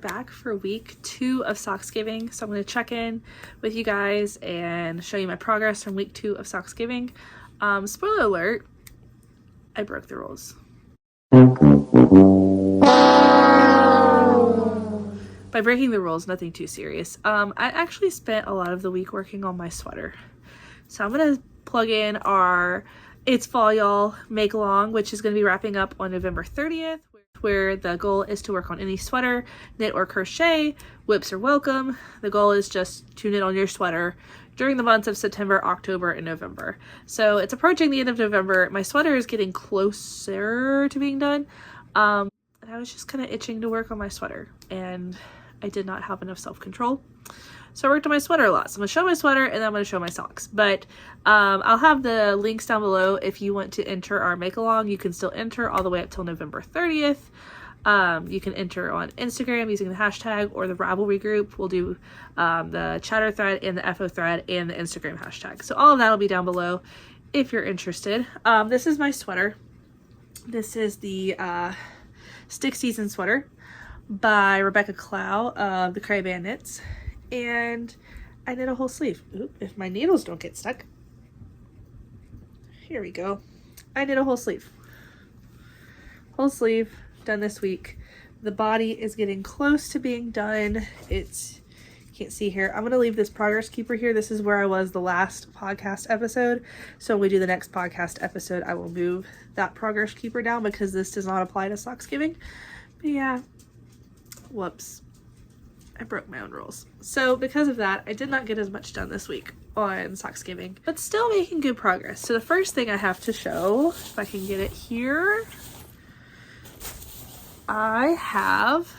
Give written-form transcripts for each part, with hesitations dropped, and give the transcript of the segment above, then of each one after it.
back for week 2 of Socksgiving. So I'm going to check in with you guys and show you my progress from week 2 of Socksgiving. Spoiler alert, I broke the rules. By breaking the rules, nothing too serious. I actually spent a lot of the week working on my sweater. So I'm going to plug in our It's Fall Y'all Make Along, which is going to be wrapping up on November 30th, where the goal is to work on any sweater, knit or crochet. Whips are welcome. The goal is just to knit on your sweater during the months of September, October, and November. So it's approaching the end of November. My sweater is getting closer to being done. And I was just kind of itching to work on my sweater, and I did not have enough self-control. So I worked on my sweater a lot. So I'm going to show my sweater and then I'm going to show my socks. But I'll have the links down below if you want to enter our make along. You can still enter all the way up till November 30th. You can enter on Instagram using the hashtag or the Ravelry group. We'll do the chatter thread and the FO thread and the Instagram hashtag. So all of that will be down below if you're interested. This is my sweater. This is the Stick Season sweater by Rebecca Clow of the Cray Band Knits. And I did a whole sleeve. Oop, if my needles don't get stuck. Here we go. I did a whole sleeve. Whole sleeve done this week. The body is getting close to being done. It's, you can't see here. I'm going to leave this progress keeper here. This is where I was the last podcast episode. So when we do the next podcast episode, I will move that progress keeper down because this does not apply to Socksgiving. But yeah, whoops. I broke my own rules. So because of that, I did not get as much done this week on Socksgiving, but still making good progress. So the first thing I have to show, if I can get it here, I have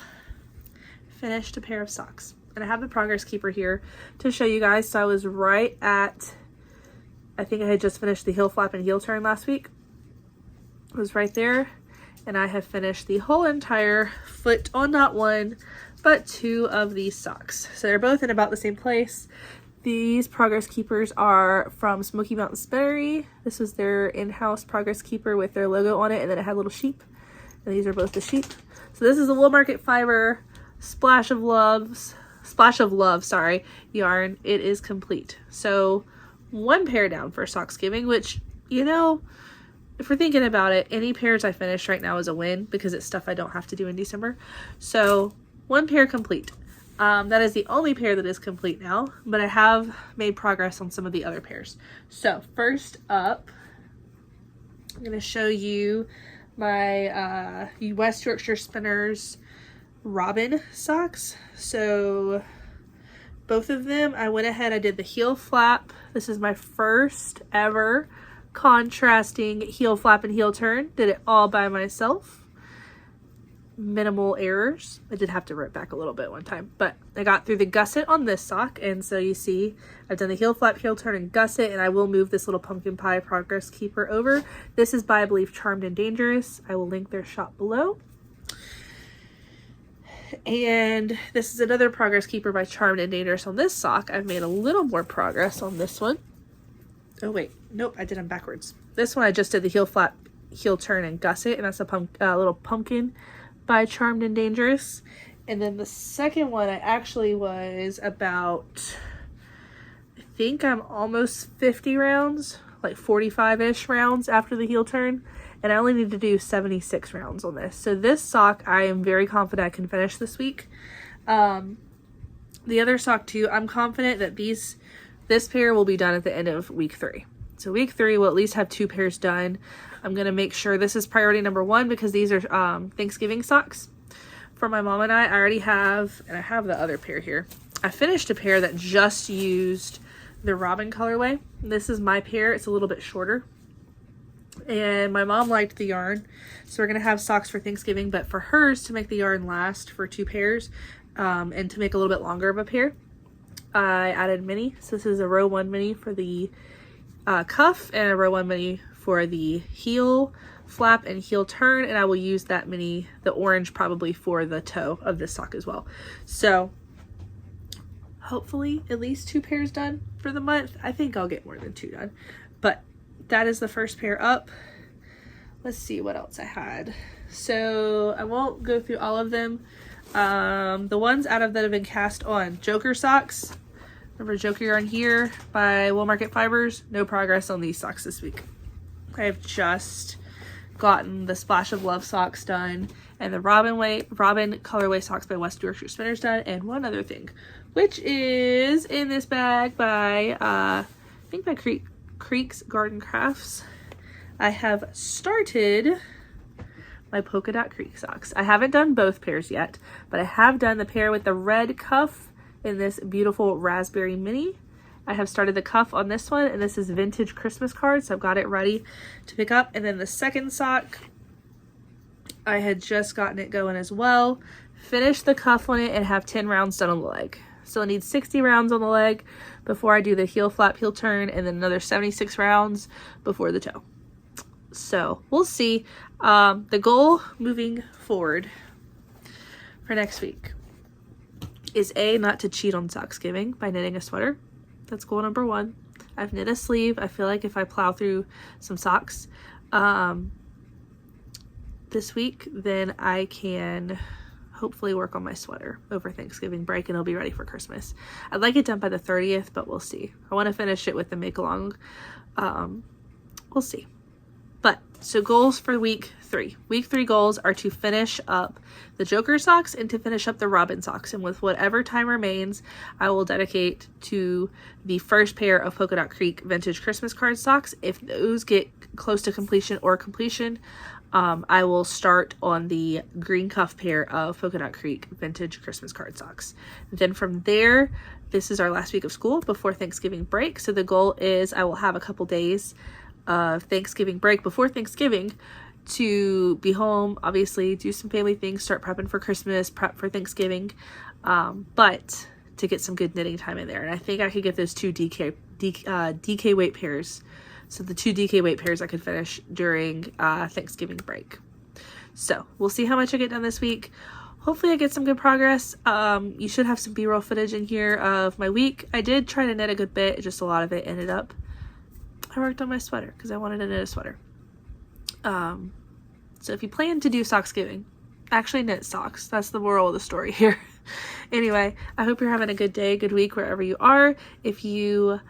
finished a pair of socks. And I have the progress keeper here to show you guys. So I was right at, I think I had just finished the heel flap and heel turn last week. It was right there. And I have finished the whole entire foot on not one, but 2 of these socks. So they're both in about the same place. These progress keepers are from Smoky Mountain Spinnery. This was their in-house progress keeper with their logo on it, and then it had little sheep. And these are both the sheep. So this is the Woolmarket Fiber Splash of Love, sorry, yarn. It is complete. So 1 pair down for Socksgiving, which, you know, if we're thinking about it, any pairs I finish right now is a win because it's stuff I don't have to do in December. So 1 pair complete. That is the only pair that is complete now, but I have made progress on some of the other pairs. So first up, I'm going to show you my West Yorkshire Spinners Robin socks. So both of them, I went ahead, I did the heel flap. This is my first ever contrasting heel flap and heel turn. Did it all by myself. Minimal errors. I did have to rip back a little bit one time, but I got through the gusset on this sock, and so you see I've done the heel flap, heel turn, and gusset, and I will move this little pumpkin pie progress keeper over. This is by, I believe, Charmed and Dangerous. I will link their shop below. And this is another progress keeper by Charmed and Dangerous on this sock. I've made a little more progress on this one. Oh wait, nope, I did them backwards. This one I just did the heel flap, heel turn, and gusset, and that's a little pumpkin by Charmed and Dangerous. And then the second one, I actually was about, I think I'm almost 50 rounds, like 45-ish rounds after the heel turn, and I only need to do 76 rounds on this. So this sock, I am very confident I can finish this week. The other sock too, I'm confident that this pair will be done at the end of week 3. So week 3 will at least have 2 pairs done. I'm going to make sure this is priority number 1 because these are Thanksgiving socks for my mom and I. I already have, and I have the other pair here. I finished a pair that just used the Robin colorway. This is my pair. It's a little bit shorter. And my mom liked the yarn. So we're going to have socks for Thanksgiving, but for hers to make the yarn last for 2 pairs and to make a little bit longer of a pair, I added mini. So this is a row 1 mini for the cuff and a row 1 mini for the heel flap and heel turn, and I will use that mini, the orange, probably for the toe of this sock as well. So hopefully at least 2 pairs done for the month. I think I'll get more than 2 done, but that is the first pair up. Let's see what else I had. So I won't go through all of them. The ones out of that have been cast on. Joker socks. Remember Joker yarn here by Wool Market Fibers. No progress on these socks this week. I've just gotten the Splash of Love socks done and the Robin colorway socks by West Yorkshire Spinners done, and one other thing, which is in this bag by I think by Creek's Garden Crafts. I have started my Polka Dot Creek socks. I haven't done both pairs yet, but I have done the pair with the red cuff in this beautiful raspberry mini. I have started the cuff on this one, and this is vintage Christmas cards, so I've got it ready to pick up. And then the second sock, I had just gotten it going as well. Finished the cuff on it and have 10 rounds done on the leg. So I need 60 rounds on the leg before I do the heel flap, heel turn, and then another 76 rounds before the toe. So we'll see. The goal moving forward for next week is not to cheat on Socksgiving by knitting a sweater. That's goal number 1. I've knit a sleeve. I feel like if I plow through some socks this week, then I can hopefully work on my sweater over Thanksgiving break and it'll be ready for Christmas. I'd like it done by the 30th, but we'll see. I want to finish it with the make along. We'll see. But so goals for week 3. Week 3 goals are to finish up the Joker socks and to finish up the Robin socks. And with whatever time remains, I will dedicate to the first pair of Polka Dot Creek vintage Christmas card socks. If those get close to completion or completion, I will start on the green cuff pair of Polka Dot Creek vintage Christmas card socks. Then from there, this is our last week of school before Thanksgiving break. So the goal is I will have a couple days of Thanksgiving break before Thanksgiving to be home, obviously do some family things, start prepping for Christmas, prep for Thanksgiving, but to get some good knitting time in there. And I think I could get those 2 DK weight pairs. So the 2 DK weight pairs I could finish during Thanksgiving break. So we'll see how much I get done this week. Hopefully I get some good progress. You should have some B-roll footage in here of my week. I did try to knit a good bit, just a lot of it ended up. I worked on my sweater because I wanted to knit a sweater. So if you plan to do Socksgiving, actually knit socks. That's the moral of the story here. Anyway, I hope you're having a good day, good week, wherever you are. If you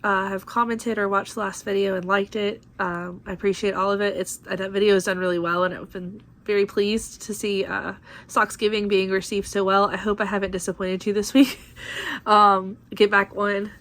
have commented or watched the last video and liked it, I appreciate all of it. That video has done really well, and I've been very pleased to see Socksgiving being received so well. I hope I haven't disappointed you this week. Get back on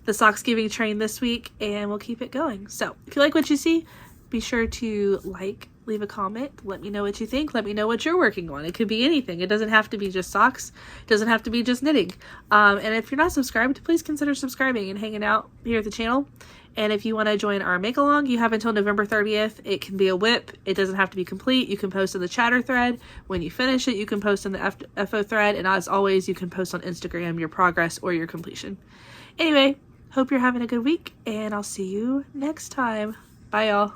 the Socksgiving train this week and we'll keep it going. So if you like what you see, be sure to leave a comment, let me know what you think, let me know what you're working on. It could be anything. It doesn't have to be just socks, it doesn't have to be just knitting. And if you're not subscribed, please consider subscribing and hanging out here at the channel. And if you want to join our make along, you have until November 30th. It can be a whip. It doesn't have to be complete. You can post in the chatter thread. When you finish it, you can post in the FO thread. And as always, you can post on Instagram your progress or your completion. Anyway, hope you're having a good week, and I'll see you next time. Bye, y'all.